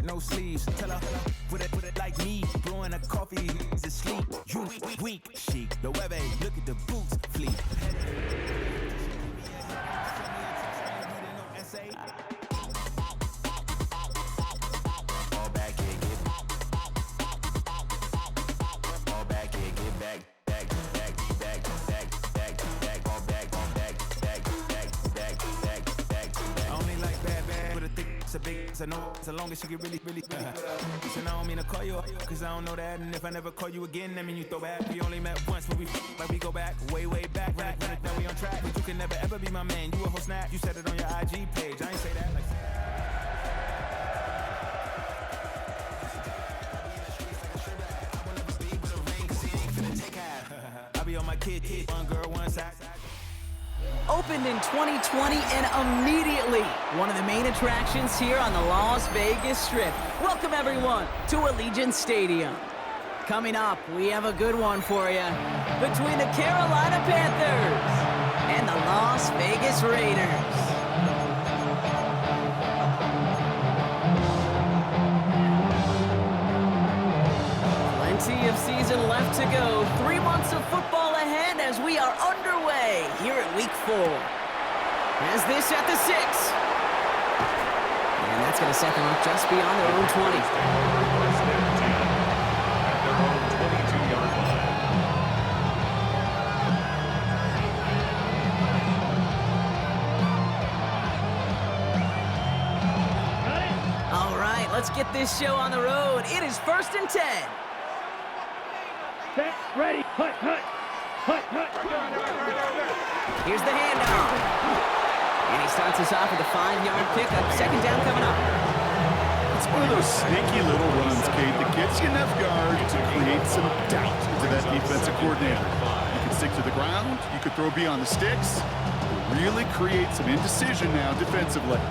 no sleeves. Tell her put it like me, blowing a coffee to sleep. You weak, chic. The web look at the boots, fleet. All back here, get back. I know as long as she get really Listen, I don't mean to call you up, cause I don't know that. And if I never call you again, that mean you throw back. We only met once, but we go back, way back. Run it, now we on track. But you can never ever be my man. You a whole snap, you said it on your IG page. I ain't say that like I be on my kid, one girl, one side. Opened in 2020 and immediately one of the main attractions here on the Las Vegas Strip. Welcome everyone to Allegiant Stadium. Coming up, we have a good one for you between the Carolina Panthers and the Las Vegas Raiders. Plenty of season left to go. 3 months of football ahead as we are underway here at Week 4. As this at the 6. And that's going to set them up just beyond their own 20. At their own 22-yard line. All right, let's get this show on the road. It is 1st and 10. Set, ready, hut. Here's the handoff. And he starts us off with a 5-yard pickup. 2nd down coming up. It's one of those sneaky little runs, Kate, that gets you enough yard to create some doubt into that defensive coordinator. You can stick to the ground, you could throw beyond the sticks, really create some indecision now defensively.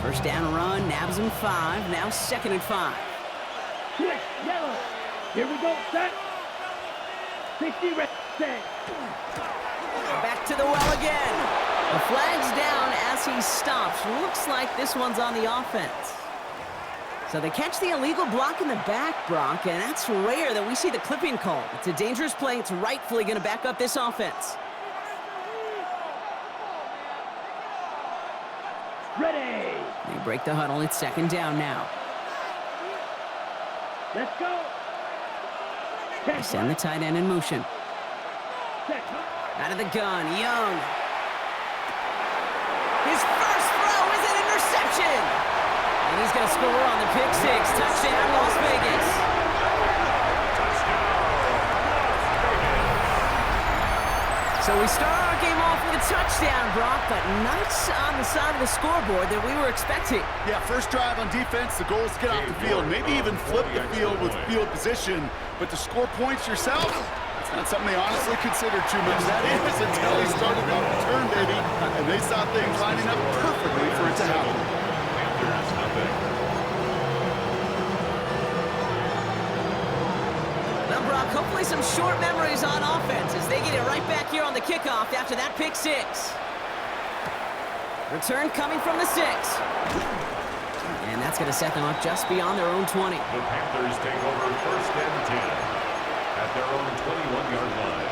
1st down run, nabs him 5. Now 2nd and 5. Switch, yellow. Here we go, set. 60, red, set. Back to the well again. The flag's down as he stops. Looks like this one's on the offense. So they catch the illegal block in the back, Brock, and that's rare that we see the clipping call. It's a dangerous play. It's rightfully going to back up this offense. Ready. They break the huddle. It's 2nd down now. Let's go. They send the tight end in motion. Set. Out of the gun, Young. His first throw is an interception. And he's going to score on the pick 6. Touchdown, Las Vegas. So we start our game off with a touchdown, Brock, but not on the side of the scoreboard that we were expecting. Yeah, first drive on defense, the goal is to get off the field, maybe even flip the field with field position, but to score points yourself, it's not something they honestly considered too much. That is until he started off the turn, baby, and they saw things lining up perfectly for it to happen. Panthers nothing. Now, Brock, hopefully some short memories on offense as they get it right back here on the kickoff after that pick 6. Return coming from the 6. And that's going to set them up just beyond their own 20. The Panthers take over 1st and 10 at their own 21-yard line.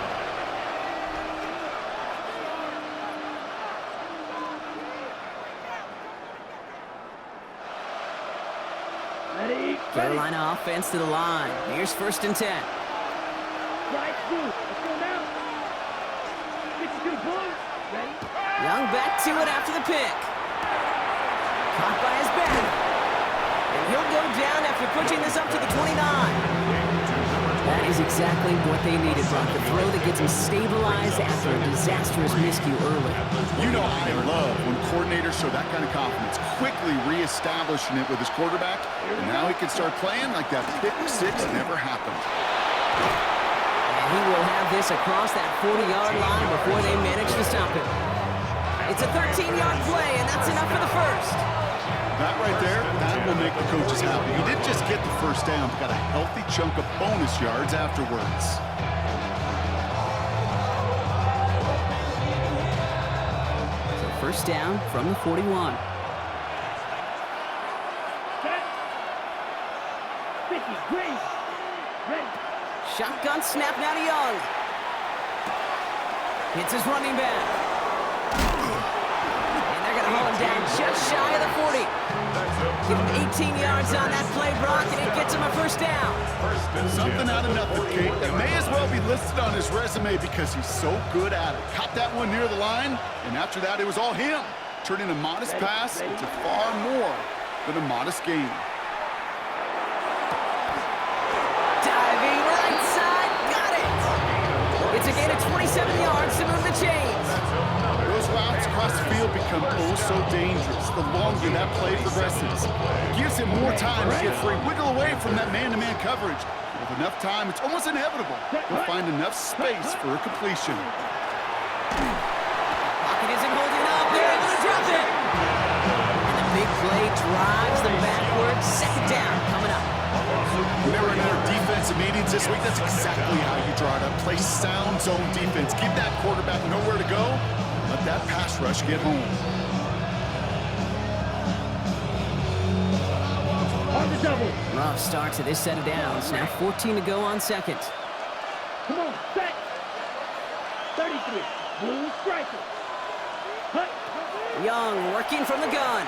Ready. Carolina offense to the line. Here's 1st and 10. Right through. Let's go now. 62 blue. Ready. Young back to it after the pick. Caught by his back. And he'll go down after pushing this up to the 29. That is exactly what they needed, Brock. The throw that gets him stabilized after a disastrous miscue early. You know I love when coordinators show that kind of confidence, quickly reestablishing it with his quarterback, and now he can start playing like that pick 6 never happened. And he will have this across that 40-yard line before they manage to stop him. It's a 13-yard play, and that's enough for the first. That right there, that will make the coaches happy. He didn't just get the first down, but got a healthy chunk of bonus yards afterwards. So 1st down from the 41. Green. Ready. Shotgun snap now to Young. Hits his running back. And they're going to hold him down just shy of the 40. Give him 18 yards on that play, Brock, and it gets him a first down. Something out of nothing, Kate. That may as well be listed on his resume because he's so good at it. Caught that one near the line, and after that, it was all him. Turning a modest pass into far more than a modest gain. Diving right side, got it. It's a gain of 27 yards to move the chains. Those routes across the field become oh so dangerous the longer that play progresses. It gives him more time to get free, wiggle away from that man-to-man coverage. With enough time, it's almost inevitable. He'll find enough space for a completion. Pocket isn't holding up. They're able to drop it. And the big play drives them backwards. Second down coming up. When they were in their defensive meetings this week, that's exactly how you draw it up. Play sound zone defense. Give that quarterback nowhere to go. Let that pass rush get home. On the double. Rough start to this set of downs. Now 14 to go on second. Come on, set. 33. Blue striker. Hut. Young working from the gun.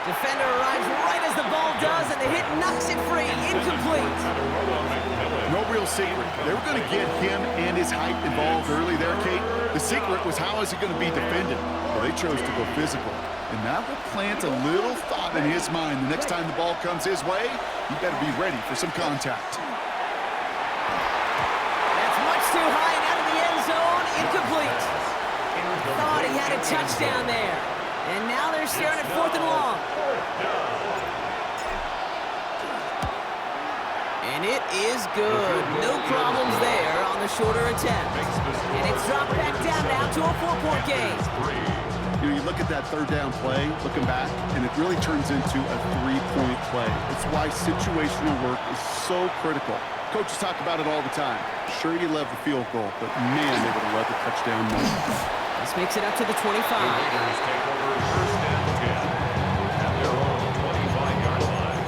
Defender arrives right as the ball does, and the hit knocks it free. Incomplete. No real secret. They were going to get him and his height involved early there, Kate. The secret was how is he going to be defended? Well, they chose to go physical. And that will plant a little thought in his mind. The next time the ball comes his way, he better be ready for some contact. That's much too high and out of the end zone. Incomplete. Thought he had a touchdown there. And now they're staring at 4th and long. And it is good. No problems there on the shorter attempt. And it's dropped back down now to a 4-point game. You know, you look at that third down play, looking back, and it really turns into a 3-point play. It's why situational work is so critical. Coaches talk about it all the time. Sure, you love the field goal, but man, they would have loved the touchdown more. This makes it up to the 25. Raiders take over first and 10 at their own 25-yard line.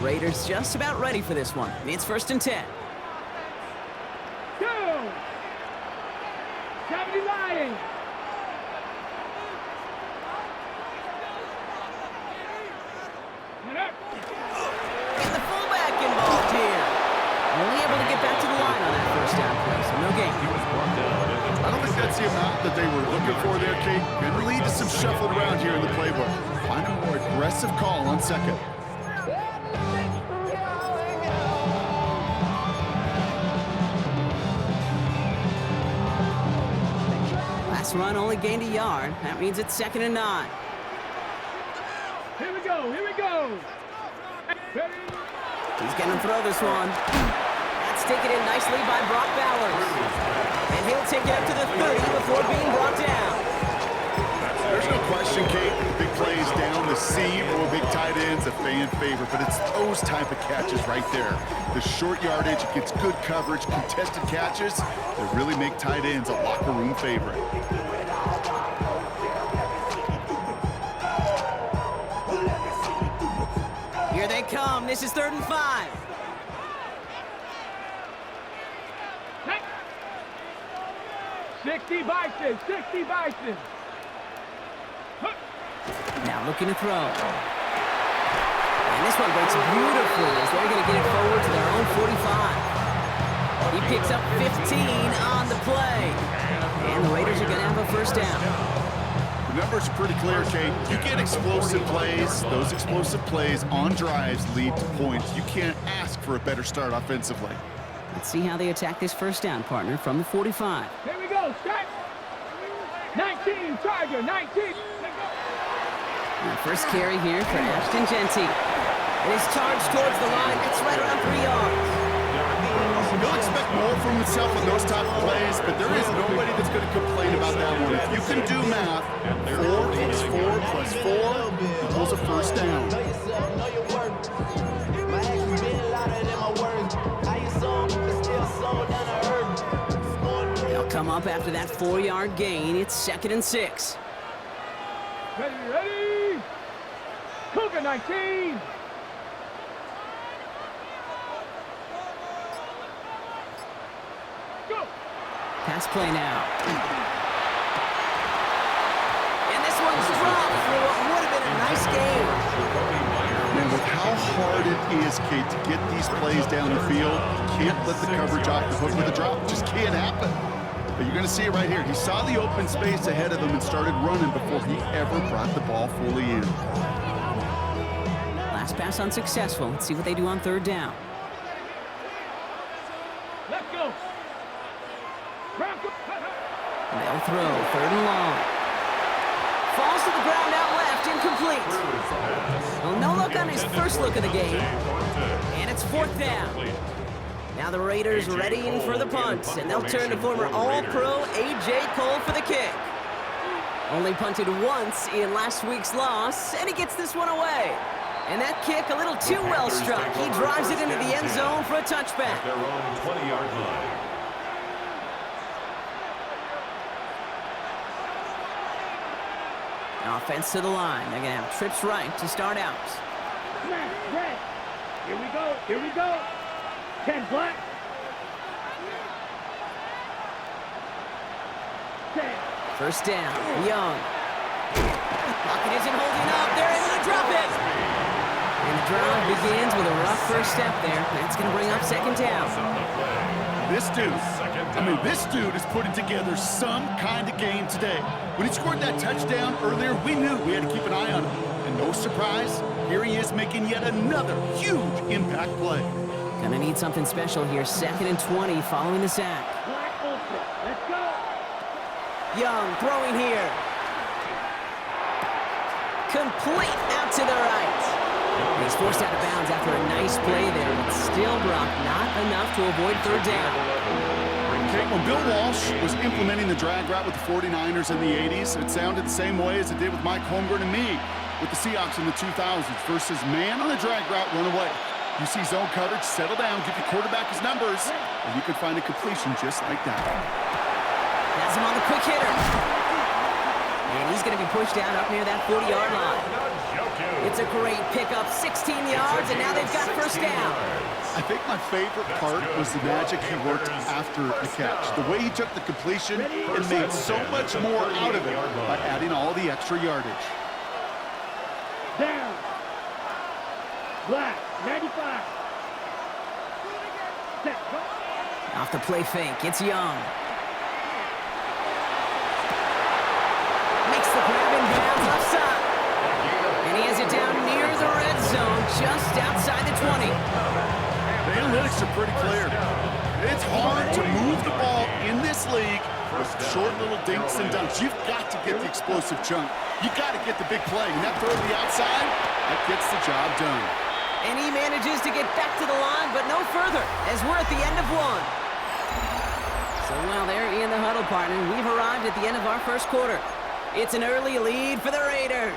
Raiders just about ready for this one. It's 1st and 10. Go. 79. And the fullback involved here. Only able to get back to the line on that first down play, so no gain. I don't think that's the amount that they were looking for there, Kate. Going to lead to some shuffling around here in the playbook. Find a more aggressive call on second. Last run only gained a yard. That means it's 2nd and 9. Here we go. Here we go. Ready. He's going to throw this one. That's taken in nicely by Brock Bowers. And he'll take it up to the 30 before being brought down. There's no question, Kate, big plays down the seam or big tight ends, a fan favorite, but it's those type of catches right there. The short yardage, it gets good coverage, contested catches that really make tight ends a locker room favorite. Here they come. This is 3rd and 5. 60 Bison. 60 Bison. Now looking to throw. And this one breaks beautifully as they're going to get it forward to their own 45. He picks up 15 on the play. And the Raiders are going to have a first down. The numbers are pretty clear, Kate. You get explosive plays. Those explosive plays on drives lead to points. You can't ask for a better start offensively. Let's see how they attack this first down, partner, from the 45. Here we go. Start. 19. Tiger. 19. And the first carry here for Ashton Genty. It is charged towards the line. It's right around 3 yards. You'll expect more from himself on those type of plays, but there is nobody that's going to complain about that one. If you can do math, 4 plus 4 plus 4 equals a first down. They'll come up after that 4-yard gain. It's 2nd and 6. Ready! Cougar 19! Go! Pass play now. And this one's dropped for what would have been a nice game. Man, with how hard it is, Kate, to get these plays down the field, you can't let the coverage off the hook with a drop. It just can't happen. But you're going to see it right here. He saw the open space ahead of him and started running before he ever brought the ball fully in. Last pass unsuccessful. Let's see what they do on 3rd down. Let's go! They'll throw 3rd and long. Falls to the ground out left, incomplete. Well, no look on his first look of the game. And it's 4th down. Now the Raiders readying for the punt, and they'll turn to former All-Pro A.J. Cole for the kick. Only punted once in last week's loss, and he gets this one away. And that kick a little too well struck. He drives it into the end zone for a touchback. Their own 20-yard line. Offense to the line. They're going to have trips right to start out. Smash, red! Here we go, here we go! 10 black! 10. First down, Young. Lockett isn't holding up. They're able to drop it. And the drive begins with a rough first step there. That's going to bring up 2nd down. This dude is putting together some kind of game today. When he scored that touchdown earlier, we knew we had to keep an eye on him. And no surprise, here he is making yet another huge impact play. Gonna need something special here. 2nd and 20 following the sack. Black ultra, let's go! Young throwing here. Complete out to the right. He's forced out of bounds after a nice play there, but still, Brock, not enough to avoid 3rd down. Okay, when Bill Walsh was implementing the drag route with the 49ers in the 80s, it sounded the same way as it did with Mike Holmgren and me with the Seahawks in the 2000s versus man on the drag route, run away. You see zone coverage, settle down, give your quarterback his numbers, and you can find a completion just like that. Has him on the quick hitter. And he's going to be pushed down up near that 40-yard line. It's a great pickup, 16 yards, and now they've got first down. I think my favorite part was the magic he worked after the catch. The way he took the completion and made so much more out of it by adding all the extra yardage. Down! Black, 95! Set, go! Off the play fake, it's Young. Makes the grab in bounds left side. And he has it down near the red zone, just outside the 20. The analytics are pretty clear. It's hard to move the ball in this league with short little dinks and dunks. You've got to get the explosive chunk. You got to get the big play. And that throw to the outside, that gets the job done. And he manages to get back to the line, but no further, as we're at the end of one. So while they're in the huddle, partner, we've arrived at the end of our first quarter. It's an early lead for the Raiders.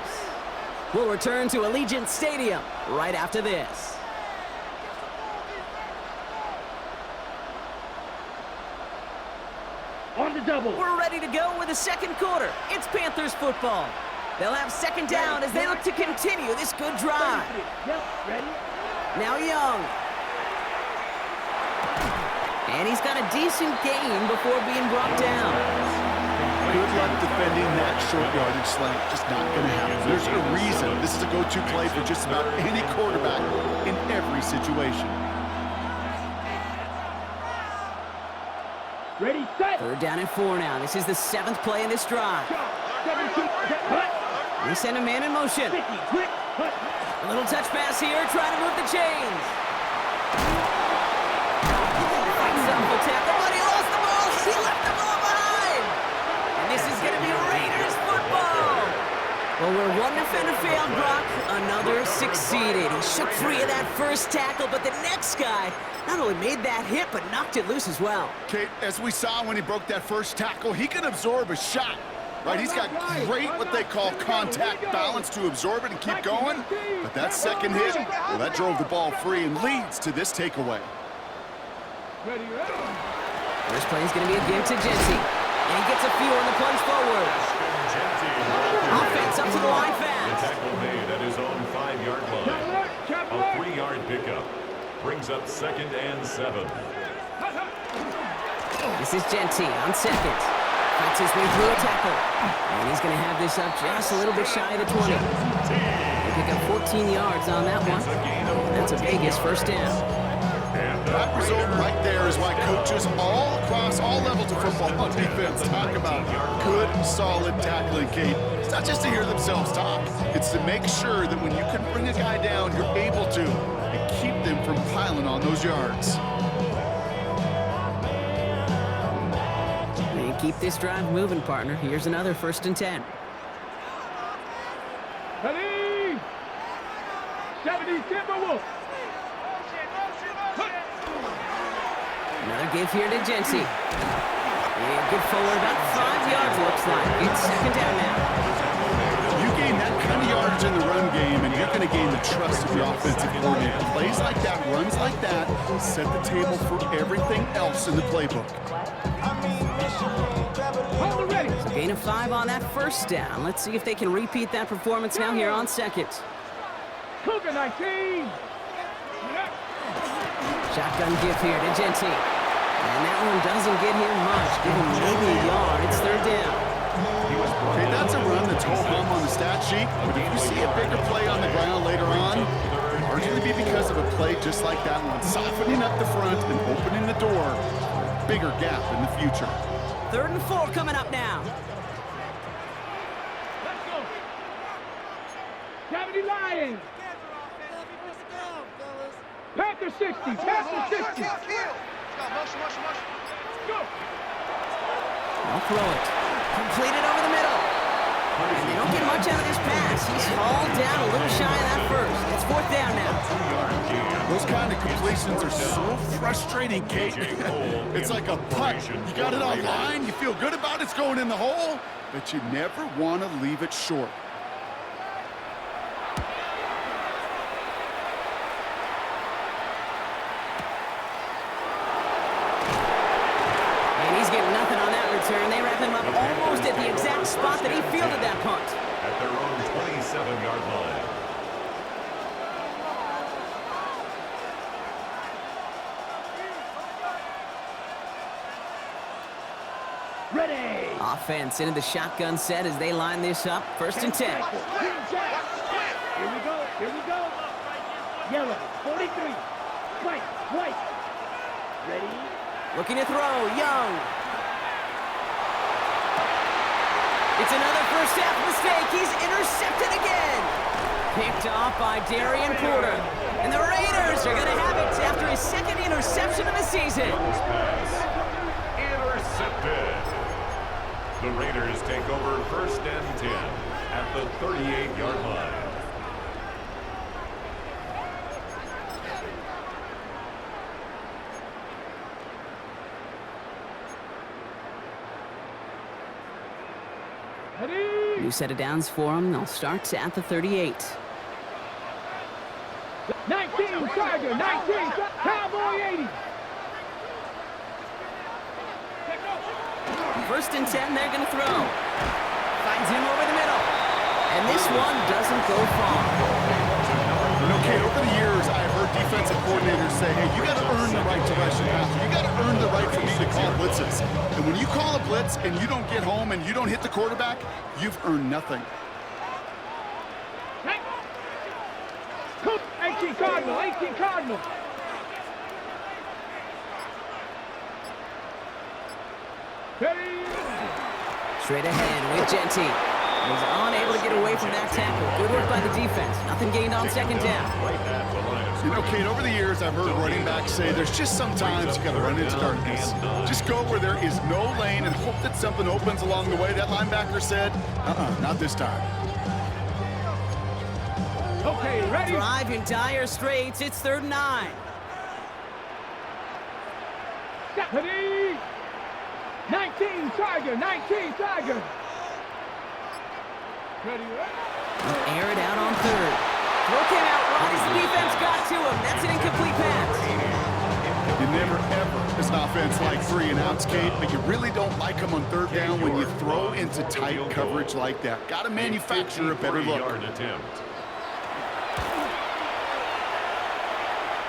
We'll return to Allegiant Stadium right after this. On the double! We're ready to go with the second quarter. It's Panthers football. They'll have 2nd down as they look to continue this good drive. Yep, ready? Now Young. And he's got a decent gain before being brought down. Good luck defending that short yardage slant. Just not going to happen. There's a reason this is a go-to play for just about any quarterback in every situation. Ready, set! 3rd down and 4 now. This is the 7th play in this drive. 17, cut! We send a man in motion. 50, quick, cut! A little touch pass here, trying to move the chains. Fights up for tackle, but he lost the ball. He left the ball behind. And this is going to be Raiders football. Well, where one defender failed, Brock, another succeeded. He shook free of that first tackle, but the next guy not only made that hit, but knocked it loose as well. Kate, as we saw when he broke that first tackle, he can absorb a shot, right? He's got great, what they call contact balance to absorb it and keep going. But that second hit, well, that drove the ball free and leads to this takeaway. First play is going to be a give to Genty. And he gets a few on the plunge forward. Offense up to the line The fast. tackle made at his own 5-yard line. A 3-yard pickup brings up 2nd and 7. This is Genty on second. Fights his way through a tackle. And he's going to have this up just a little bit shy of the 20. They pick up 14 yards on that one. That's a Vegas first down. That result right there is why coaches all across all levels of football on defense talk about good, solid tackling, Kate. It's not just to hear themselves talk. It's to make sure that when you can bring a guy down, you're able to, and keep them from piling on those yards. And keep this drive moving, partner. Here's another 1st and 10. Ready? 70 Timberwolves. Another give here to Genty. Yeah, good forward, about 5 yards looks like. It's 2nd down now. You gain that kind of yardage in the run game, and you're going to gain the trust of the offensive coordinator. Plays like that, runs like that, set the table for everything else in the playbook. Hold ready. So gain of 5 on that 1st down. Let's see if they can repeat that performance now here on 2nd. Cougar 19. Shotgun give here to Genty. And that one doesn't get him much. Give him maybe a yard. It's 3rd down. Okay, that's a run that's whole hum on the stat sheet, but if you see a bigger play on the ground later on, largely be because of a play just like that one, softening up the front and opening the door, bigger gap in the future. 3rd and 4 coming up now. Let's go. 70 Lions. Panther 60. Panther 60. Go. I'll throw it. Completed over the middle. And they don't get much out of this pass. He's hauled down a little shy of that first. It's 4th down now. Those kind of completions are so frustrating, Kate. It's like a putt. You got it on line, you feel good about it's going in the hole, but you never want to leave it short. Return. They wrap him up almost at the exact spot that he fielded that punt. At their own 27-yard line. Ready. Offense into the shotgun set as they line this up. 1st and 10. Here we go. Here we go. Yellow. 43. White. Ready. Looking to throw. Young. It's another first half mistake. He's intercepted again. Picked off by Darian Porter. And the Raiders are going to have it after his 2nd interception of the season. Intercepted. The Raiders take over 1st and 10 at the 38-yard line. New set of downs for them. They'll start at the 38. 19 Tiger. 19 Cowboy 80. 1st and 10, they're going to throw. Finds him over the middle. And this one doesn't go far. Okay, over the years, I've heard defensive coordinators say, hey, you got to earn the right to rush the passer. You got to earn the right for me to call blitzes. And when you call a blitz and you don't get home and you don't hit the quarterback, you've earned nothing. 18 Cardinal. 18 Cardinal. Straight ahead with Genty. He's unable to get away from that tackle. Good work by the defense. Nothing gained on 2nd down. You know, Kate, over the years, I've heard running backs say there's just sometimes you got to run into darkness. Just go where there is no lane and hope that something opens along the way. That linebacker said, not this time. Okay, ready? Drive in dire straits. It's 3rd and 9. Ready? 19 Tiger, 19 Tiger. Ready, Air it out on 3rd. Throw came out right as the defense got to him. That's an incomplete pass. You never, ever, as an offense, like 3 and outs, Kate, but you really don't like them on 3rd down when you throw into tight coverage like that. Got to manufacture a better look.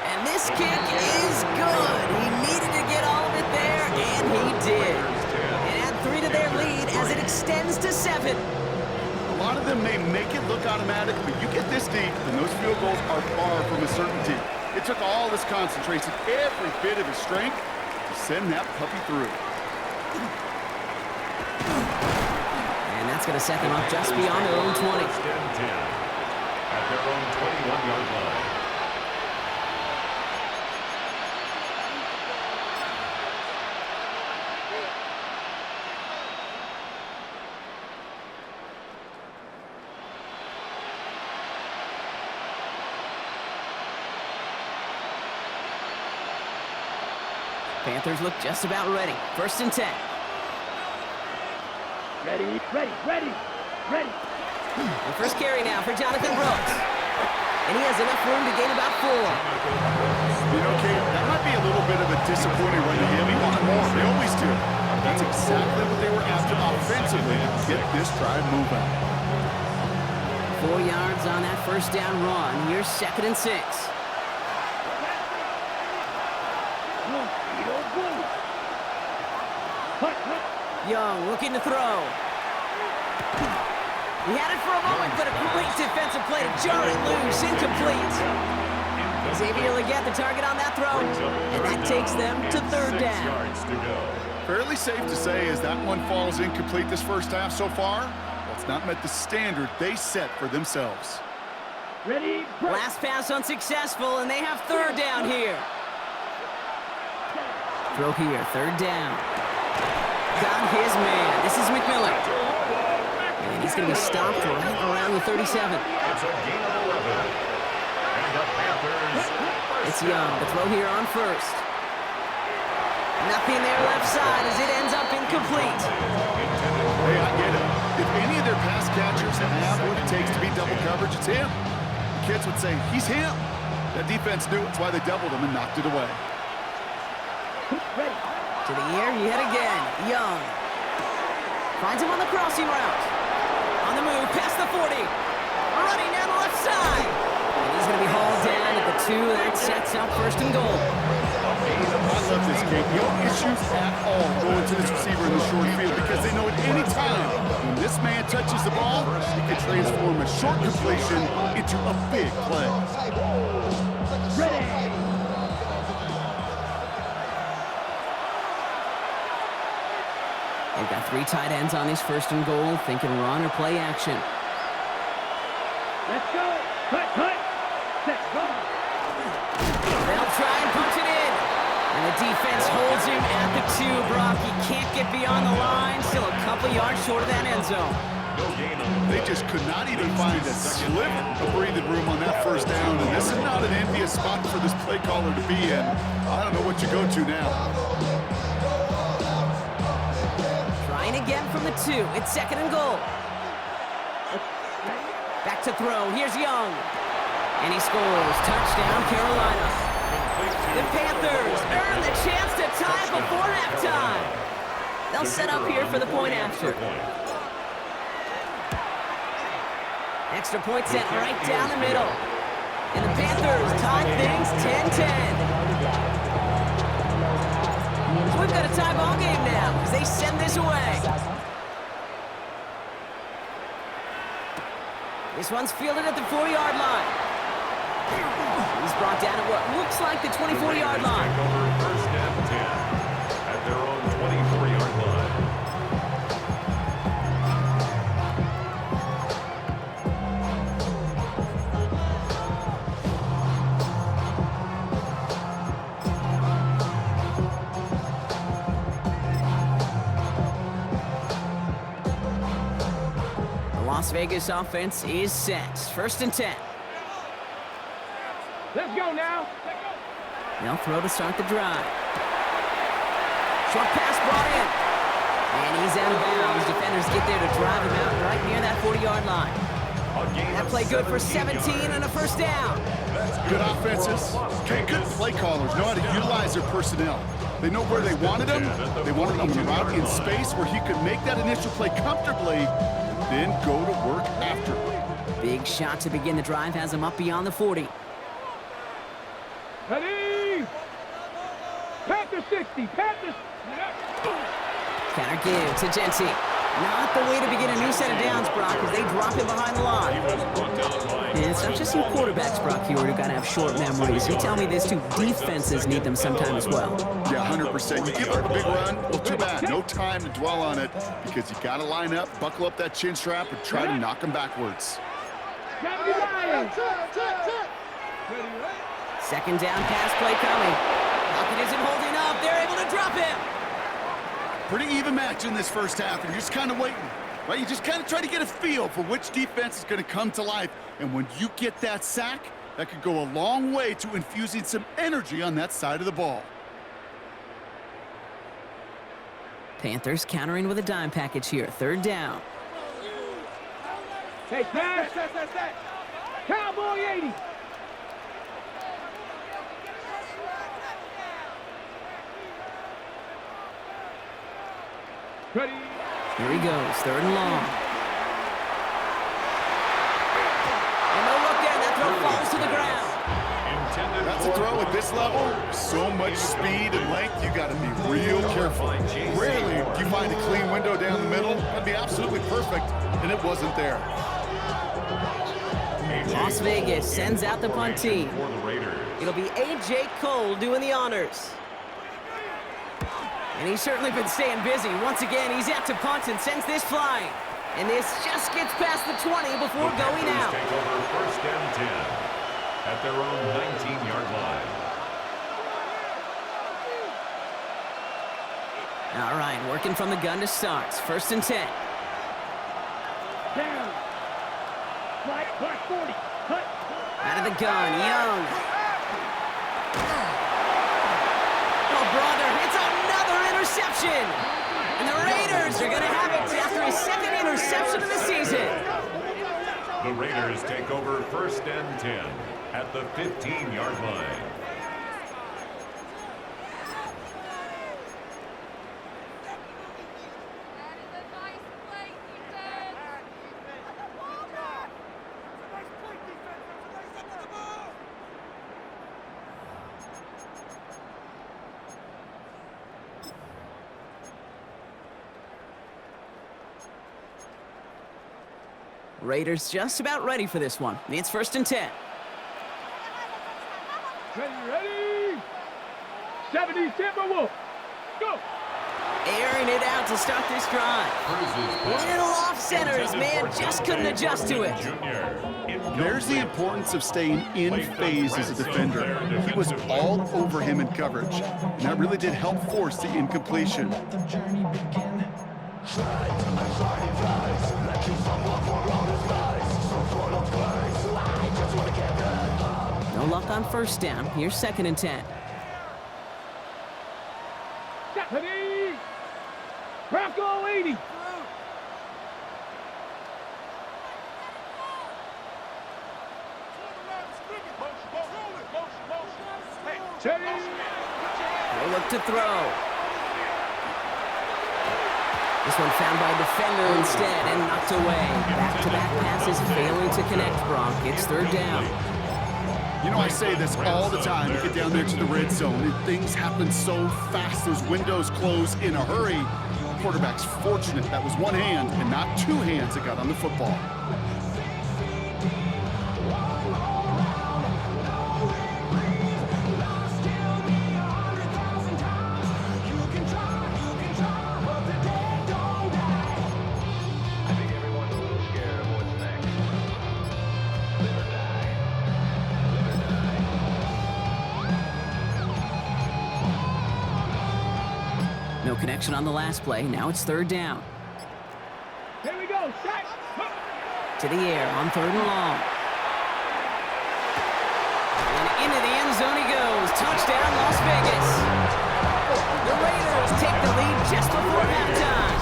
And this kick is good. He needed to get all of it there, and he did. And add 3 to their lead as it extends to 7. A lot of them may make it look automatic, but you get this deep, and those field goals are far from a certainty. It took all his concentration, every bit of his strength, to send that puppy through. And that's going to set them up just beyond their own 20. First and 10 at their own 21-yard line. Panthers look just about ready. 1st and 10. ready, ready, ready, ready. The first carry now for Jonathan Brooks. And he has enough room to gain about 4. You know, Kate, that might be a little bit of a disappointing run to him. He wanted more. They always do. That's exactly what they were after offensively to get this drive moving. 4 yards on that 1st down run. Here's 2nd and 6. Young looking to throw. He had it for a moment, but a great defensive play to jar it loose. Incomplete. Xavier Legette the target on that throw, and that takes them to 3rd down. Fairly safe to say as that one falls incomplete this first half so far, that's not met the standard they set for themselves. Ready, Last pass unsuccessful, and they have 3rd down here. Throw here, 3rd down. Got his man. This is McMillan. And he's going to be stopped right around the 37. It's a gain of 11. And the Panthers. It's Young. The throw here on 1st. Nothing there left side as it ends up incomplete. Hey, I get it. If any of their pass catchers have what it takes to beat double coverage, it's him. The kids would say, he's him. That defense knew it's why they doubled him and knocked it away. To the air yet again. Young finds him on the crossing route. On the move, past the 40. Running down the left side. And he's going to be hauled down at the 2. That sets up 1st and goal. I love this game. No issues at all going to this receiver in the short field because they know at any time when this man touches the ball, he can transform a short completion into a big play. ready. They've got 3 tight ends on this 1st and goal, thinking run or play action. Let's go. Cut. Set, go. They'll try and punch it in. And the defense holds him at the 2, Brock. He can't get beyond the line. Still a couple yards short of that end zone. They just could not even find a sliver of breathing room on that 1st down. And this is not an envious spot for this play caller to be in. I don't know what you go to now. Trying again from the 2. It's 2nd and goal. Back to throw. Here's Young. And he scores. Touchdown, Carolina. The Panthers earn the chance to tie it before halftime. They'll set up here for the point after. Extra point set right down the middle. And the Panthers tie things 10-10. So we've got a tie ball game now as they send this away. This one's fielded at the 4-yard line. He's brought down at what looks like the 24-yard line. First and 10 at their own 24-yard line. The Las Vegas offense is set. 1st and 10. Let's go now. They'll throw to start the drive. Short pass brought in. And he's out of bounds. Defenders get there to drive him out right near that 40-yard line. That play good for 17 and a first down. Good offenses. Okay, good play callers know how to utilize their personnel. They know where they wanted him. They wanted him to route in space where he could make that initial play comfortably, then go to work after. Big shot to begin the drive has him up beyond the 40. Ready? Panther 60. Panthers. Counter give to Genty. Not the way to begin a new set of downs, Brock, as they drop him behind the line. And it's not just you quarterbacks, Brock, here who gotta have short memories. You tell me this too, defenses need them sometime as well. Yeah, 100%. You give up a big run, well, too bad. No time to dwell on it because you gotta line up, buckle up that chin strap, and try to knock them backwards. Second down pass play coming. Lockett isn't holding up. They're able to drop him. Pretty even match in this first half, and you're just kind of waiting, right? You just kind of try to get a feel for which defense is going to come to life. And when you get that sack, that could go a long way to infusing some energy on that side of the ball. Panthers countering with a dime package here. Third down. Hey, pass. Cowboy 80. Ready. Here he goes, third and long. And no look there, that throw falls to the ground. That's a throw at this level. So much speed and length, you got to be real careful. Rarely do you find a clean window down the middle. That'd be absolutely perfect, and it wasn't there. Las Vegas sends out the punt team. It'll be A.J. Cole doing the honors. And he's certainly been staying busy. Once again, he's out to punt and sends this flying. And this just gets past the 20 before going out. Take over first and 10 at their own 19-yard line. All right, working from the gun to start. First and 10. Down. Black 40. Cut. Out of the gun, Young. Oh, brother, it's another interception. And the Raiders are going to have it after his second interception of the season. The Raiders take over first and 10 at the 15-yard line. Raiders just about ready for this one. It's first and 10. Ready. 70 Timberwolves. Go. Airing it out to start this drive. Little off center. His man just couldn't adjust to it. There's the importance of staying in phase as a defender. He was all over him in coverage, and that really did help force the incompletion. No luck on first down. Here's second and 10. Ready. Bronco 80. No look to throw. This one found by a defender instead and knocked away. Back-to-back passes failing to connect, Brock. It's third down. You know, I say this all the time. You get down there to the red zone, and things happen so fast. Those windows close in a hurry. The quarterback's fortunate that was one hand and not two hands that got on the football. No connection on the last play. Now it's third down. Here we go. Sack. To the air on third and long. And touchdown, Las Vegas. The Raiders take the lead just before halftime.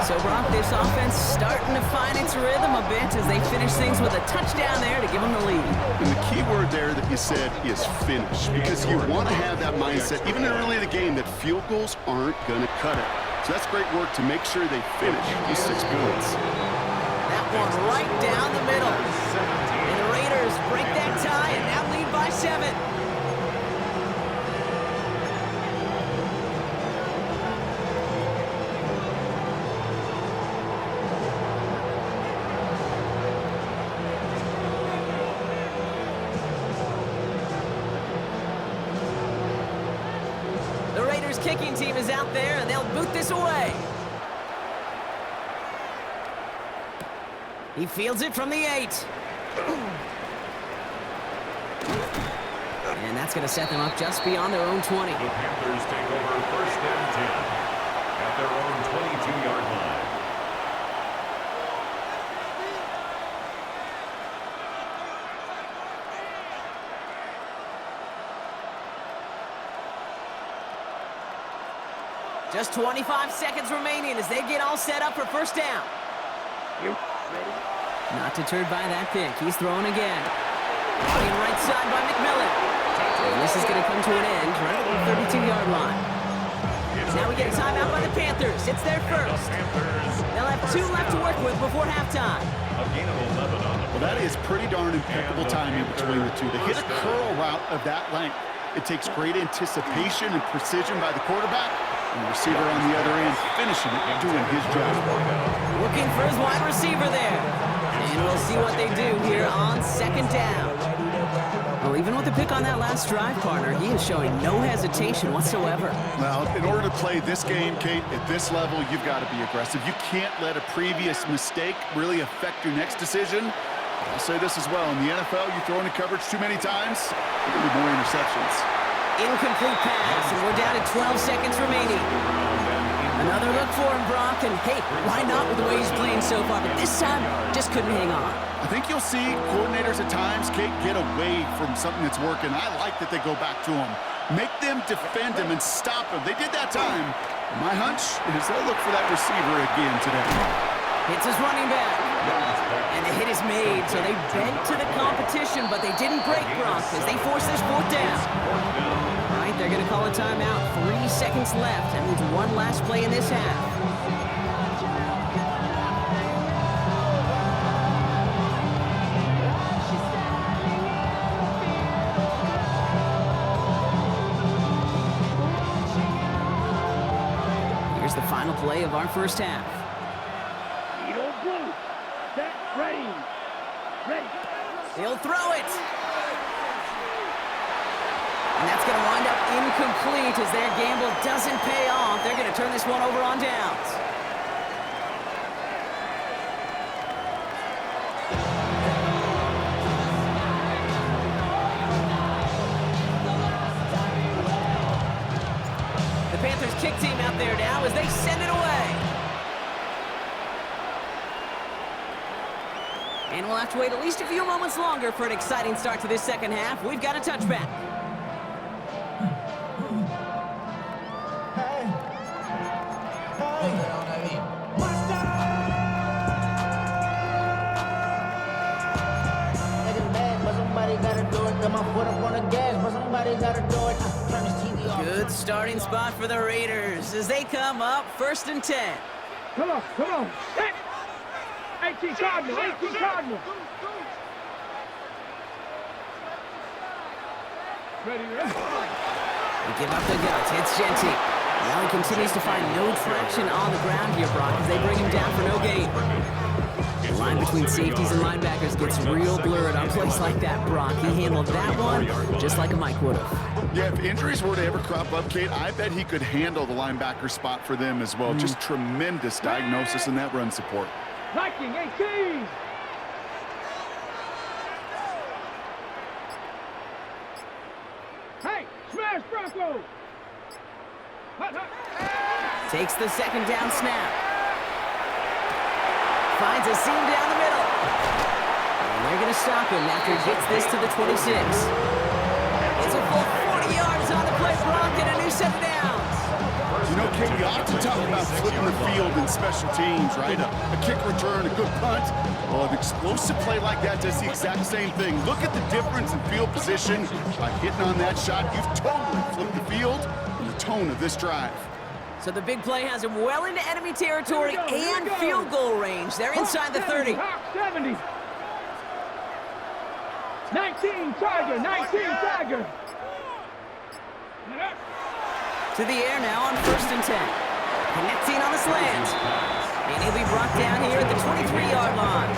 So, Brock, this offense starting to find its rhythm a bit as they finish things with a touchdown there to give them the lead. And the key word there that you said is finish, because you want to have that mindset, even early in the game, that field goals aren't going to cut it. So that's great work to make sure they finish these 6 points. That one right down the middle. And the Raiders break that tie and now lead by 7. The Raiders kicking team is out there and they'll boot this away. He fields it from the 8. And that's going to set them up just beyond their own 20. The Panthers take over first and 10 at their own 22-yard line. Just 25 seconds remaining as they get all set up for first down. Not deterred by that pick. He's throwing again. Running right side by McMillan. And this is going to come to an end right at the 32-yard line. Now we get a timeout by the Panthers. It's their first. They'll have 2 left to work with before halftime. Well, that is pretty darn impeccable timing between the two. To hit a curl route of that length, it takes great anticipation and precision by the quarterback, and the receiver on the other end finishing it, doing his job. Looking for his wide receiver there. And we'll see what they do here on second down. Well, even with the pick on that last drive, partner, he is showing no hesitation whatsoever. Well, in order to play this game, Kate, at this level, you've got to be aggressive. You can't let a previous mistake really affect your next decision. I'll say this as well. In the NFL, you throw into coverage too many times, there will be more interceptions. Incomplete pass, and we're down to 12 seconds remaining. Another look for him, Brock, and hey, why not with the way he's playing so far? But this time, just couldn't hang on. I think you'll see coordinators at times, Kate, get away from something that's working. I like that they go back to him. Make them defend him and stop him. They did that time. My hunch is they'll look for that receiver again today. Hits his running back. And the hit is made, so they bent to the competition, but they didn't break, Brock, as they force this 4th down. All right, they're going to call a timeout. 3 seconds left. That means one last play in this half. Here's the final play of our first half. Ready. He'll throw it. And that's going to wind up incomplete as their gamble doesn't pay off. They're going to turn this one over on downs. The Panthers kick team out there now as they send it away. And we'll have to wait at least a few moments longer for an exciting start to this second half. We've got a touchback. Good starting spot for the Raiders as they come up 1st and 10. Come on. Set. 18 Cardinal. They give up the guts. It's Genty. Now he continues to find no traction on the ground here, Brock, as they bring him down for no gain. The line between safeties and linebackers gets real blurred on plays like that, Brock. He handled that one just like a Mike would have. Yeah, if injuries were to ever crop up, Kate, I bet he could handle the linebacker spot for them as well. Just tremendous diagnosis in that run support. Liking 18. Hey, smash Bronco. Takes the second down snap. Finds a seam down the middle. And they're going to stop him after he gets this to the 26. You know, Kate, we often talk about flipping the field in special teams, right? A kick return, a good punt. Well, an explosive play like that does the exact same thing. Look at the difference in field position. By hitting on that shot, you've totally flipped the field and the tone of this drive. So the big play has him well into enemy territory and field goal range. They're inside the 30. Hawk 70. 19 Tiger, 19 Tiger. To the air now on 1st and 10. Connecting on the slant. And he'll be brought down here at the 23-yard line.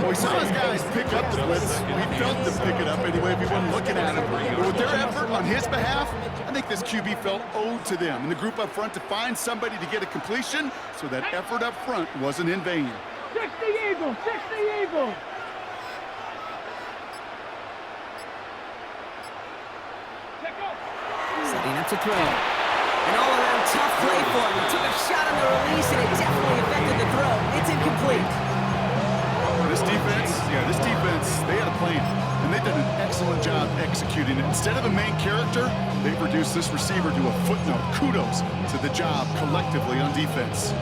We saw his guys pick up the blitz. We felt them pick it up anyway if we weren't looking at him. But with their effort on his behalf, I think this QB felt owed to them and the group up front to find somebody to get a completion, so that effort up front wasn't in vain. 60 Eagles, 60 Eagles. Setting up to throw. An all-around tough play for him. He took a shot on the release, and it definitely affected the throw. It's incomplete. This defense, they had a plan, and they did an excellent job executing it. Instead of a main character, they've reduced this receiver to a footnote. Kudos to the job collectively on defense.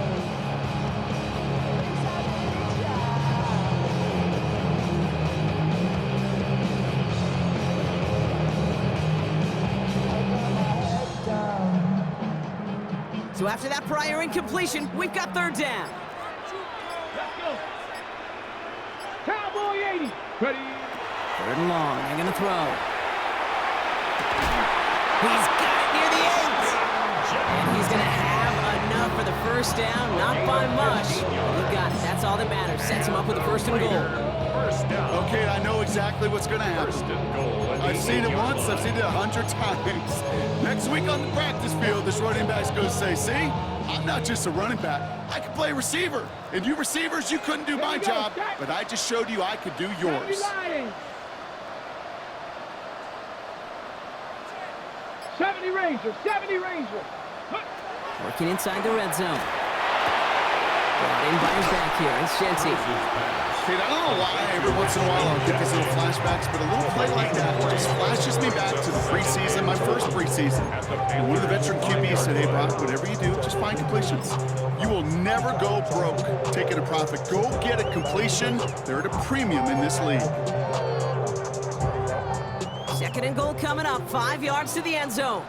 So after that prior incompletion, we've got 3rd down. Let's go. Cowboy 80. Ready. 3rd and long. They're going to throw. He's got it near the end. And he's going to have enough for the 1st down. Not by much. He got it. That's all that matters. Sets him up with a 1st and goal. Okay, I know exactly what's going to happen. I've seen it once, I've seen it 100 times. Next week on the practice field, this running back's going to say, see, I'm not just a running back. I can play receiver. And you receivers, you couldn't do my job, but I just showed you I could do yours. 70 Ranger, 70 Ranger. Working inside the red zone. Brought in by his back here. It's Shenty. Kate, I don't know why every once in a while I'll get these little flashbacks, but a little play like that just flashes me back to the preseason, my first preseason. And one of the veteran QBs said, hey, Brock, whatever you do, just find completions. You will never go broke taking a profit. Go get a completion. They're at a premium in this league. 2nd and goal coming up. 5 yards to the end zone.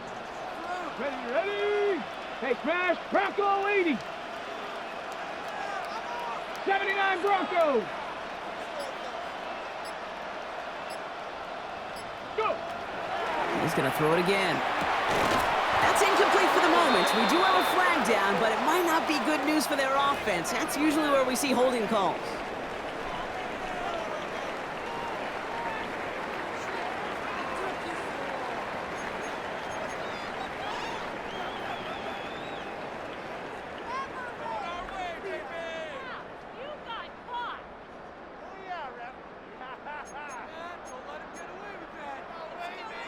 Ready, ready. Hey, Smash, Bronco 80. 79 Broncos. Go. He's going to throw it again. That's incomplete for the moment. We do have a flag down, but it might not be good news for their offense. That's usually where we see holding calls.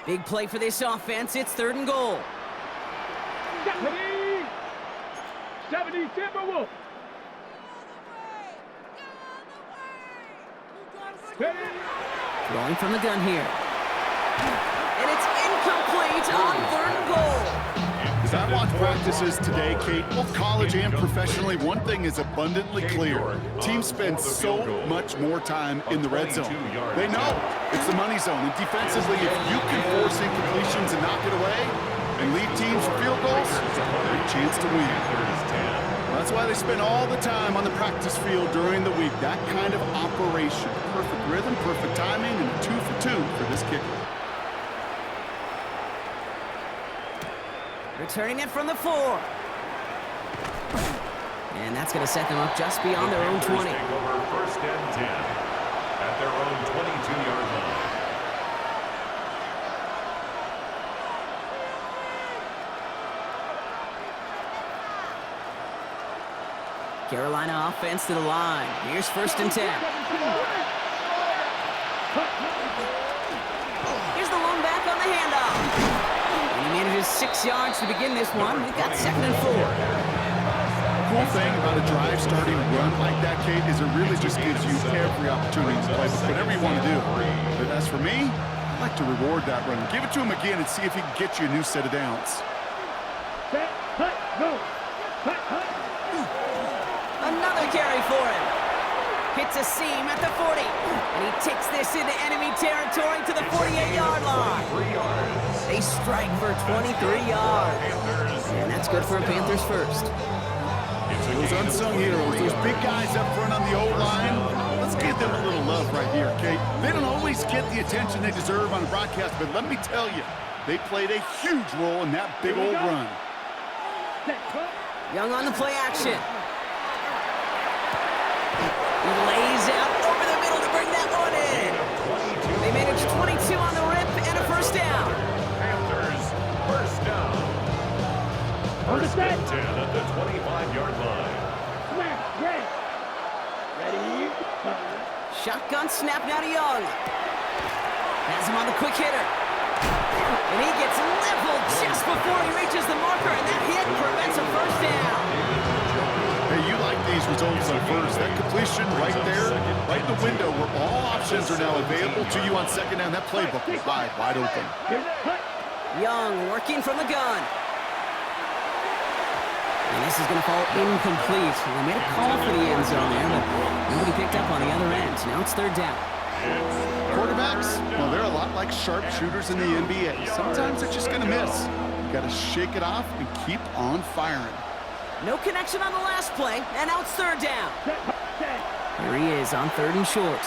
Big play for this offense. It's 3rd and goal. 70 Timberwolf. Throwing from the gun here. And it's incomplete on 3rd and goal. As I watch practices today, Kate, both college and professionally, one thing is abundantly clear. Teams spend so much more time in the red zone. They know it's the money zone. And defensively, if you can force incompletions and knock it away and lead teams for field goals, great chance to win. That's why they spend all the time on the practice field during the week. That kind of operation. Perfect rhythm, perfect timing, and a 2 for 2 for this kicker. Returning it from the 4. And that's going to set them up just beyond their own 20. Take over 1st and 10 at their own 22-yard line. Carolina offense to the line. Here's 1st and 10. Here's the lone back on the handoff. And he manages 6 yards to begin this one. We've got 2nd and 4. The cool thing about a drive starting run like that, Kate, is it really just gives you every opportunity to play whatever you want to do. But as for me, I like to reward that run. Give it to him again and see if he can get you a new set of downs. Set. Go. Cut, cut. Another carry for him. Hits a seam at the 40. And he takes this into enemy territory to the 48-yard line. They strike for 23 yards. And that's good for a Panthers first. Those unsung heroes, those big guys up front on the O-line, let's give them a little love right here, okay? They don't always get the attention they deserve on the broadcast, but let me tell you, they played a huge role in that big old run. Young on the play action. He lays out over the middle to bring that one in. They manage 22 on the rip and a first down. Panthers, first down. First and 10 at the 25-yard line. Snap, ready. Ready. Shotgun snap now to Young. Has him on the quick hitter. And he gets leveled just before he reaches the marker, and that hit prevents a first down. Hey, you like these results on first. That completion right there, right in the window where all options are now available to you on second down. That playbook is wide open. Young working from the gun. And this is going to fall incomplete. They made a call for the end zone there, but nobody picked up on the other end. Now it's third down. Quarterbacks, well, they're a lot like sharpshooters in the NBA. Sometimes they're just going to miss. You got to shake it off and keep on firing. No connection on the last play, and now it's third down. Here he is on third and short.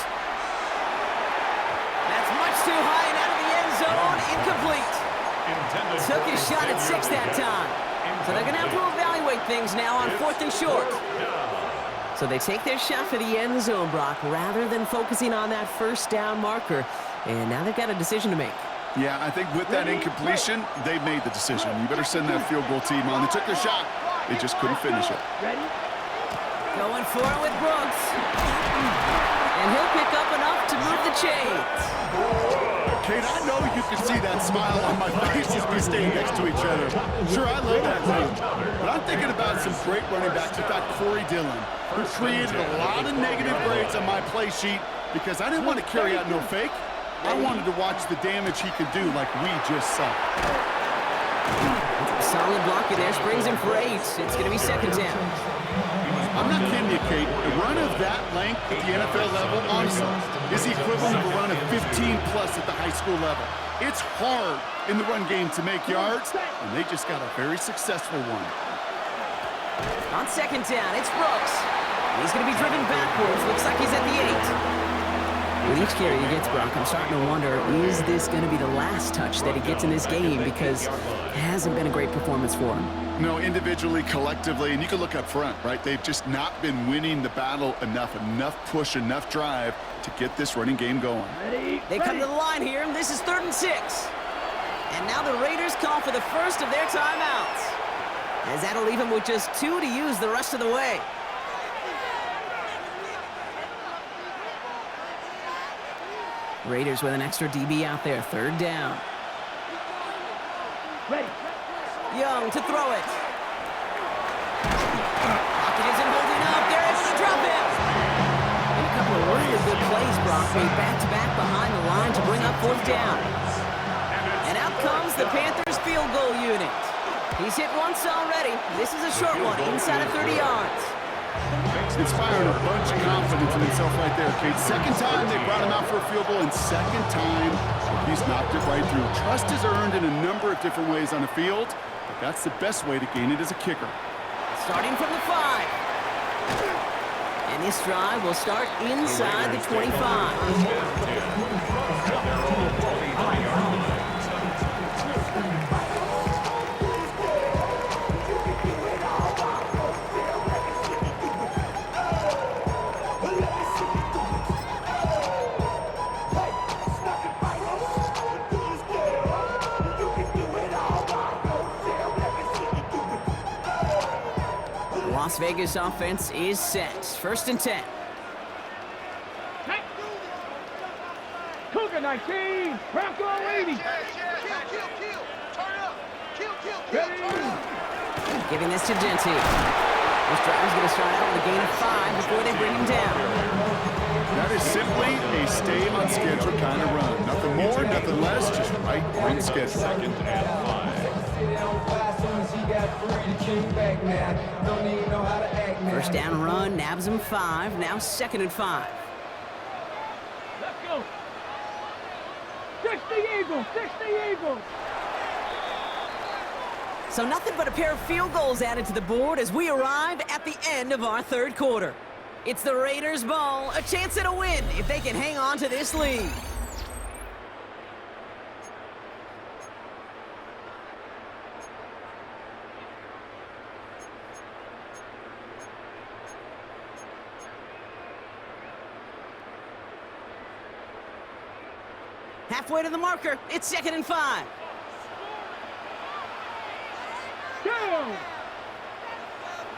That's much too high and out of the end zone. Incomplete. Took his shot at 6 that time. So they're going to have to evaluate things now on fourth and short. So they take their shot for the end zone, Brock, rather than focusing on that first down marker. And now they've got a decision to make. Yeah, I think with that incompletion, they made the decision. You better send that field goal team on. They took their shot. They just couldn't finish it. Ready. Going for it with Brooks. And he'll pick up enough to move the chains. Kate, I know you can see that smile on my face as we stay next to each other. Sure, I love that thing. But I'm thinking about some great running backs. In fact, Corey Dillon, who created a lot of negative grades on my play sheet because I didn't want to carry out no fake. I wanted to watch the damage he could do like we just saw. Solid blocking there, springs him for 8. It's going to be second down. I'm not kidding you, Kate. A run of that length at the NFL level, honestly, is the equivalent of a run of 15-plus at the high school level. It's hard in the run game to make yards, and they just got a very successful one. On second down, it's Brooks. He's going to be driven backwards. Looks like he's at the 8. With each carry he gets, Brock, I'm starting to wonder, is this going to be the last touch that he gets in this game? Because it hasn't been a great performance for him. No, individually, collectively, and you can look up front, right? They've just not been winning the battle enough push, enough drive to get this running game going. They come to the line here, and this is 3rd and 6. And now the Raiders call for the first of their timeouts, as that'll leave them with just 2 to use the rest of the way. Raiders with an extra DB out there, 3rd down. Ready. Young to throw it. Pocket isn't holding up. They're able to drop him. And a couple of really good plays, Brock, made back-to-back behind the line to bring up 4th down. And out comes the Panthers field goal unit. He's hit once already. This is a short one, inside of 30 yards. Inspiring a bunch of confidence in himself right there, Kate. Second time they brought him out for a field goal, and second time he's knocked it right through. Trust is earned in a number of different ways on the field, but that's the best way to gain it as a kicker. Starting from the 5. And this drive will start inside the 25. Las Vegas offense is set. 1st and 10. Cougar 19, Bronco 80. Kill. Turn up. Kill. Ready. Giving this to Genty. This drive is going to start out with a gain of 5 before they bring him down. That is simply a stay on schedule kind of run. Nothing more, nothing less, just right on schedule. Second and 5. once he got free, the king back now. Don't even know how to act now. First down run, nabs him 5, now 2nd and 5. Let's go. 60 Eagles, 60 Eagles. So nothing but a pair of field goals added to the board as we arrive at the end of our 3rd quarter. It's the Raiders' ball, a chance at a win if they can hang on to this lead. Halfway to the marker, it's 2nd and 5. Go!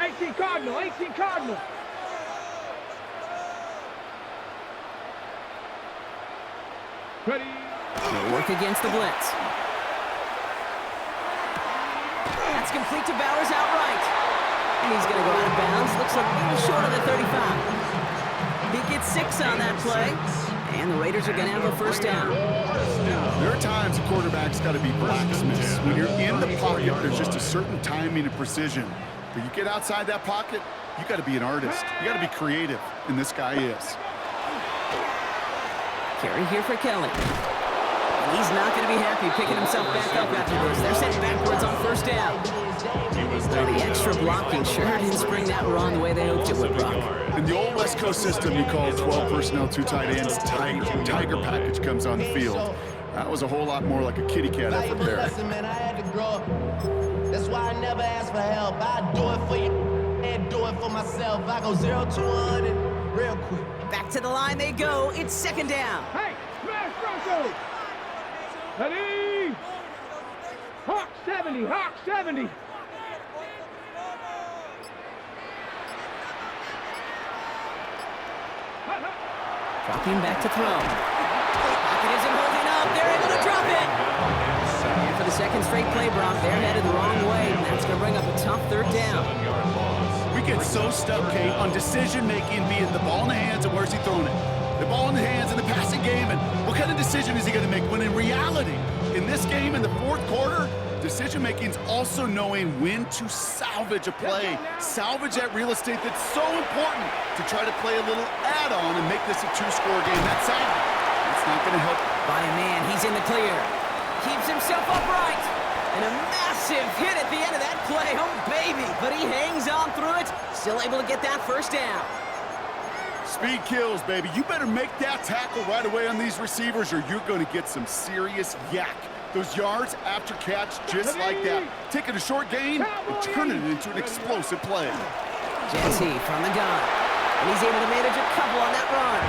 18 Cardinal, 18 Cardinal. Ready? They'll work against the blitz. That's complete to Bowers outright. And he's going to go out of bounds. Looks like a little short of the 35. He gets 6 on that play. And the Raiders are going to have a first down. There are times a quarterback's got to be blacksmiths. When you're in the pocket, there's just a certain timing and precision. But you get outside that pocket, you got to be an artist. You got to be creative, and this guy is. Carry here for Kelly. And he's not going to be happy picking himself back up after this. They're sent backwards on first down. The extra blocking sure didn't spring that run the way they hoped it would, Brock. In the old West Coast system, you call 12 personnel, 2 tight ends, tiger package comes on the field. That was a whole lot more like a kitty cat effort there. Man, I had to grow up. That's why I never ask for help. I do it for you and do it for myself. I go 0 to 100 real quick. Back to the line they go. It's 2nd down. Hey, smash Bronco. Ready? Hawk 70, Hawk 70. Dropping back to throw. Pocket isn't holding up. They're able to drop it. And for the 2nd straight play, Brock, they're headed the wrong way. And that's going to bring up a tough 3rd down. We get so stuck, Kate, on decision-making, being the ball in the hands and where's he throwing it. The ball in the hands in the passing game, and what kind of decision is he going to make? When in reality, in this game, in the 4th quarter, decision-making is also knowing when to salvage a play, salvage that real estate that's so important to try to play a little add-on and make this a 2-score game. That's salvage. It's not going to help. By a man, he's in the clear. Keeps himself upright. And a massive hit at the end of that play. Oh, baby. But he hangs on through it. Still able to get that first down. Speed kills, baby. You better make that tackle right away on these receivers or you're going to get some serious yak. Those yards after catch just like that. Taking a short gain and turning it into an explosive play. Jesse from the gun. And he's able to manage a couple on that run.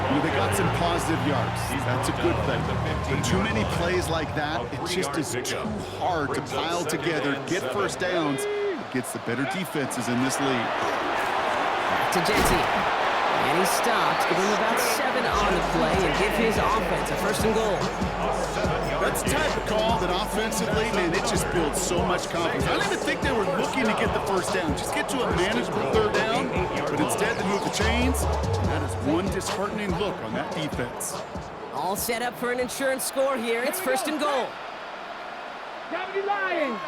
You know, they got some positive yards. That's a good thing. But too many plays like that, it just is too hard to pile together, get first downs. It gets the better defenses in this league. Back to Jesse. And he stops, give him about 7 on the play and give his offense a 1st and goal. That's the type of call that offensively, man, it just builds so much confidence. I don't even think they were looking to get the first down. Just get to a manageable 3rd down, but instead they move the chains. And that is one disheartening look on that defense. All set up for an insurance score here. It's 1st and goal. Gravity Lions.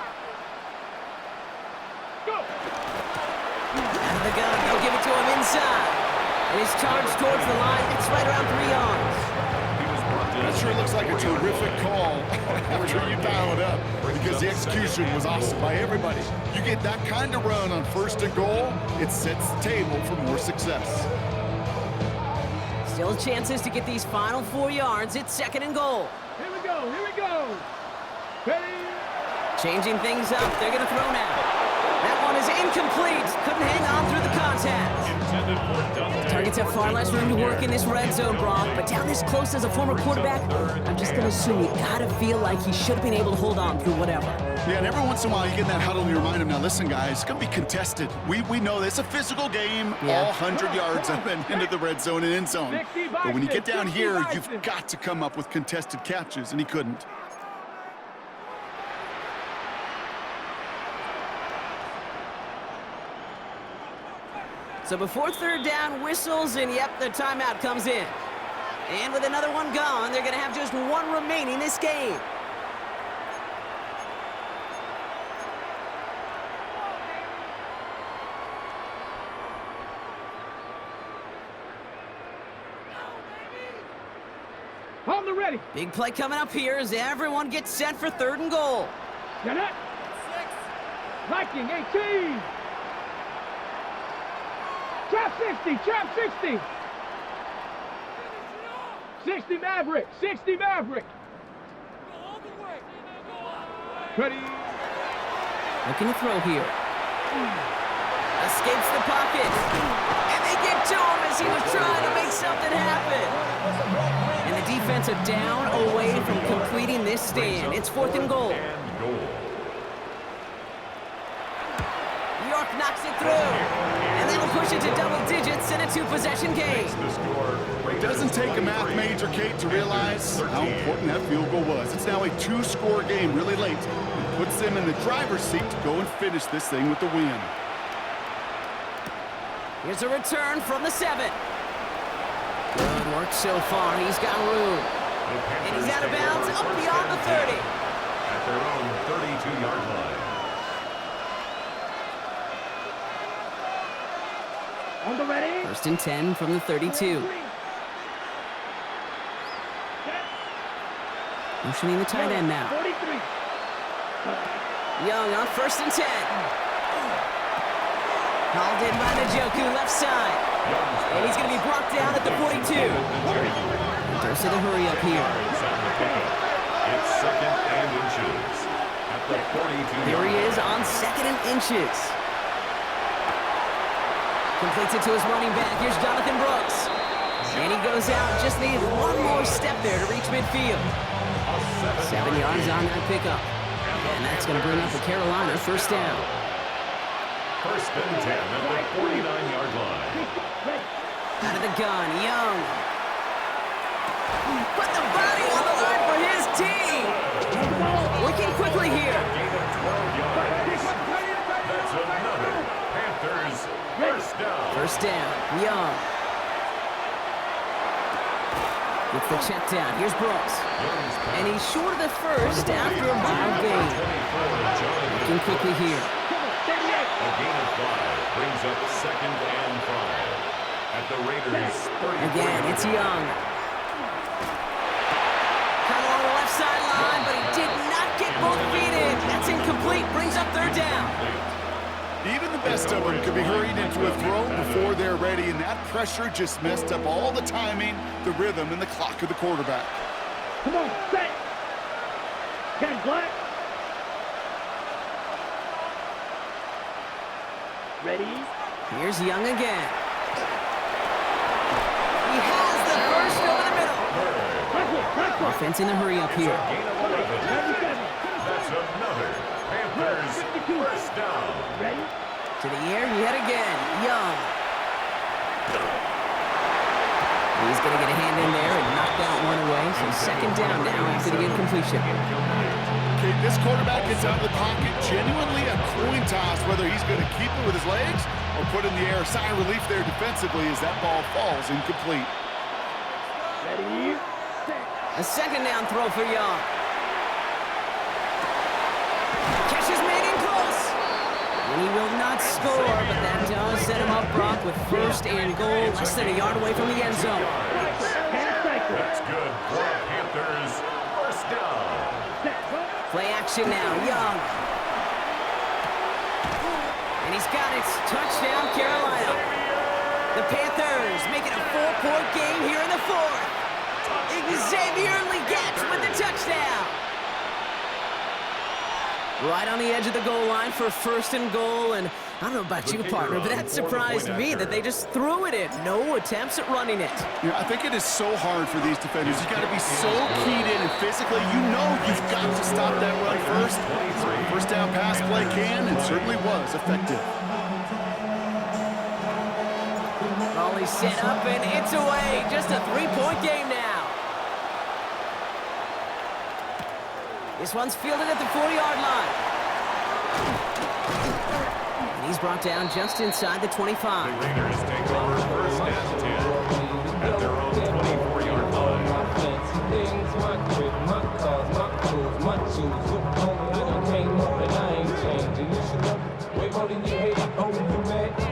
Go. Out of the gun, they'll give it to him inside. And his charge towards the line, it's right around 3 yards. That sure looks like a terrific call after you dial it up because the execution was awesome by everybody. You get that kind of run on 1st and goal, it sets the table for more success. Still chances to get these final 4 yards. It's 2nd and goal. Here we go, here we go. Ready? Changing things up, they're going to throw now. That one is incomplete. Couldn't hang on through the contact. Targets have far less room to work in this red zone, Brock, but down this close as a former quarterback, I'm just going to assume you got to feel like he should have been able to hold on through whatever. Yeah, and every once in a while you get in that huddle and you remind him, now listen, guys, it's going to be contested. We know this. It's a physical game, all 100 yards up and into the red zone and end zone. But when you get down here, you've got to come up with contested catches, and he couldn't. So before 3rd down whistles, and yep, the timeout comes in. And with another one gone, they're going to have just 1 remaining this game. On the ready. Big play coming up here as everyone gets set for 3rd and goal. Get it. Viking 18. Trap 60. Trap 60. 60 Maverick. 60 Maverick. Ready. Looking to throw here. Escapes the pocket. And they get to him as he was trying to make something happen. And the defense are down away from completing this stand. It's 4th and goal. York knocks it through. And that'll push it to double digits in a 2-possession game. It doesn't take a math major, Kate, to realize how important that field goal was. It's now a 2-score game really late. It puts them in the driver's seat to go and finish this thing with the win. Here's a return from the 7. Good work so far. He's got room. And he's out of bounds up beyond the 30. At their own 32-yard line. On the ready. 1st and 10 from the 32. Motioning the tight end now. 43. Young on 1st and 10. Hauled in by Njoku, left side. And he's going to be brought down at the 42. Dose of the hurry up here. It's 2nd and inches. At the 42. Here he is on 2nd and inches. Completes it to his running back. Here's Jonathan Brooks. And he goes out. Just needs one more step there to reach midfield. 7 yards on that pickup. And that's going to bring up the Carolina 1st down. 1st and 10 at the 49-yard line. Out of the gun, Young. Put the body on the line for his team. Working quickly here. Gain of 12 yards. That's another Panthers 1st down. 1st down, Young. Gets the check down. Here's Brooks. And he's short of the 1st after a mild gain. Working quickly here. A gain of 5 brings up 2nd and 5. At the Raiders 30. Again, it's Young. Come along the left sideline, but he did not get both feet in. That's incomplete. Brings up 3rd down. Even the best of them could be hurried into a throw before they're ready, and that pressure just messed up all the timing, the rhythm, and the clock of the quarterback. Come on, set. Get black. Ready. Here's Young again. He has the 1st over the middle. Offense in the hurry up here. Gain of 11. That's another Panthers 1st down. Ready. To the air yet again. Young. He's going to get a hand in there and knock that one away. So 2nd down now after the incompletion. Okay, this quarterback gets out of the pocket, genuinely a coin toss whether he's going to keep it with his legs or put in the air. Sigh of relief there defensively as that ball falls incomplete. Ready. A 2nd down throw for Young. Catch is made in close. And he will not score, but that does set him up, Brock, with 1st and goal, less than a yard away from the end zone. That's good for Panthers 1st down. Play action now, Young. And he's got it. Touchdown, Carolina. The Panthers make it a 4-point game here in the 4th. Xavier Legette with the touchdown. Right on the edge of the goal line for 1st and goal, and I don't know about you, partner, but that surprised me that they just threw it in. No attempts at running it. Yeah, I think it is so hard for these defenders. You've got to be so keyed in and physically, you know you've got to stop that run first. So 1st down pass play can and certainly was effective. Volley set up and it's away. Just a 3-point game now. This one's fielded at the 4-yard line. And he's brought down just inside the 25. The Raiders take over 1st and 10 at their own 24-yard line.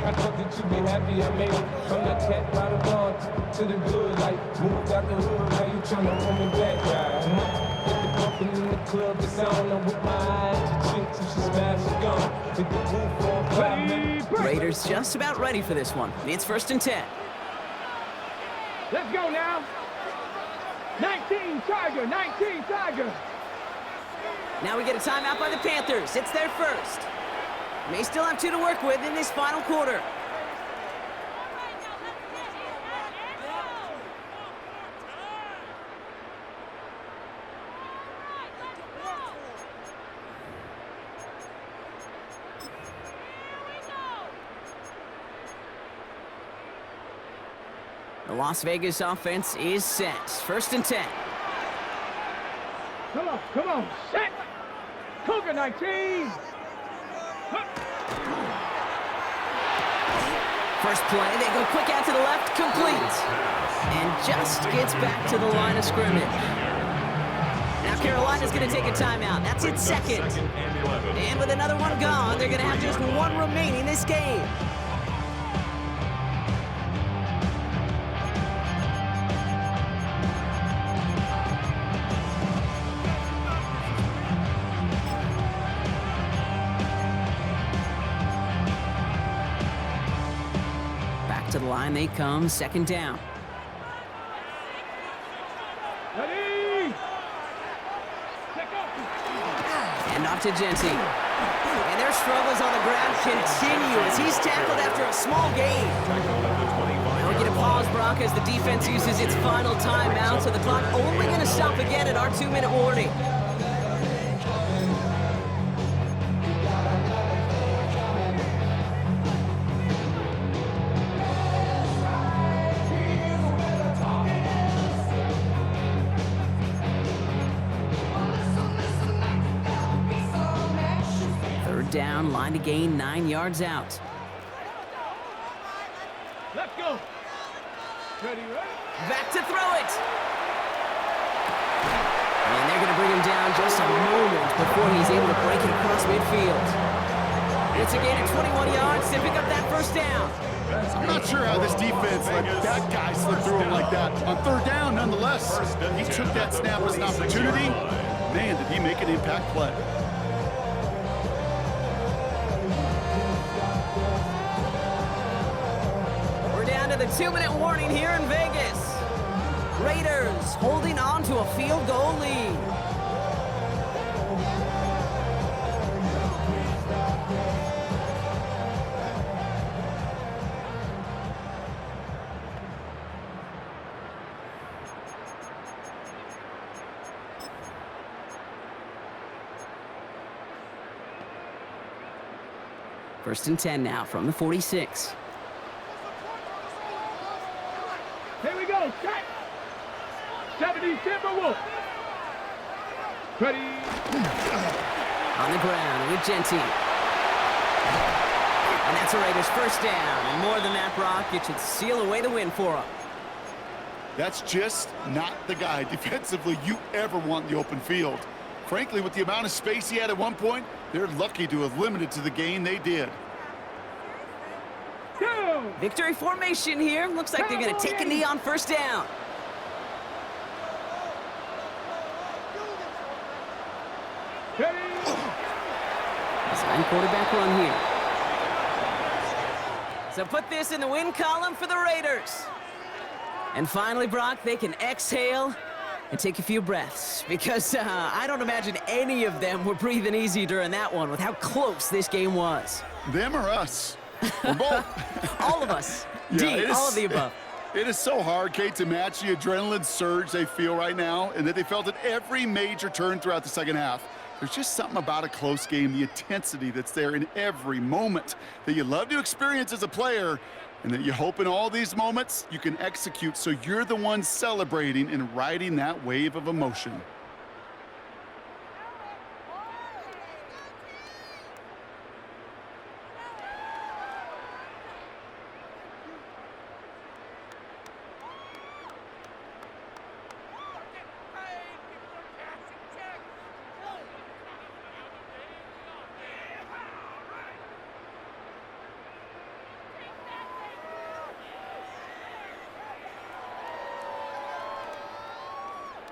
I thought that you'd be happy I made it from the cat by the lawn. to the good, like moved out the hood, now you tryna hold me back, right? Get the bumpin' in the club, it's on, I'm with my eyes, your chick, so she smash, she gone. Hit the roof on 5 minutes. Raiders just about ready for this one. It's 1st and 10. Let's go now. 19 Tiger, 19 Tiger. Now we get a timeout by the Panthers. It's their first. May still have 2 to work with in this final quarter. The Las Vegas offense is set. 1st and 10. Come on, set. Cougar 19. First play, they go quick out to the left, complete. And just gets back to the line of scrimmage. Now Carolina's going to take a timeout. That's its second. And with another one gone, they're going to have just 1 remaining this game. To the line they come, 2nd down. Ready. And off to Genty. And their struggles on the ground continue as he's tackled after a small gain. Now we get a pause, Brock, as the defense uses its final timeout, so the clock only going to stop again at our 2-minute warning. Down, line to gain, 9 yards out. Let's go. Ready. Back to throw it. And they're going to bring him down just a moment before he's able to break it across midfield. It's a gain of 21 yards to pick up that 1st down. I'm not sure how this defense let that guy slip through him like that. On 3rd down, nonetheless, he took that snap as an opportunity. Man, did he make an impact play. The 2-minute warning here in Vegas. Raiders holding on to a field goal lead. First and 10 now from the 46. Here we go, set. 70 Timberwolves. Ready. On the ground with Genty. And that's a Raiders 1st down. And more than that, Brock, it should seal away the win for them. That's just not the guy defensively you ever want in the open field. Frankly, with the amount of space he had at one point, they're lucky to have limited to the gain they did. Victory formation here. Looks like they're going to take a knee on 1st down. Design quarterback run here. So put this in the win column for the Raiders. And finally, Brock, they can exhale and take a few breaths, because I don't imagine any of them were breathing easy during that one with how close this game was. Them or us? We're both. All of us. Yeah, all of the above. It is so hard, Kate, to match the adrenaline surge they feel right now, and that they felt at every major turn throughout the 2nd half. There's just something about a close game, the intensity that's there in every moment that you love to experience as a player, and that you hope in all these moments you can execute so you're the one celebrating and riding that wave of emotion.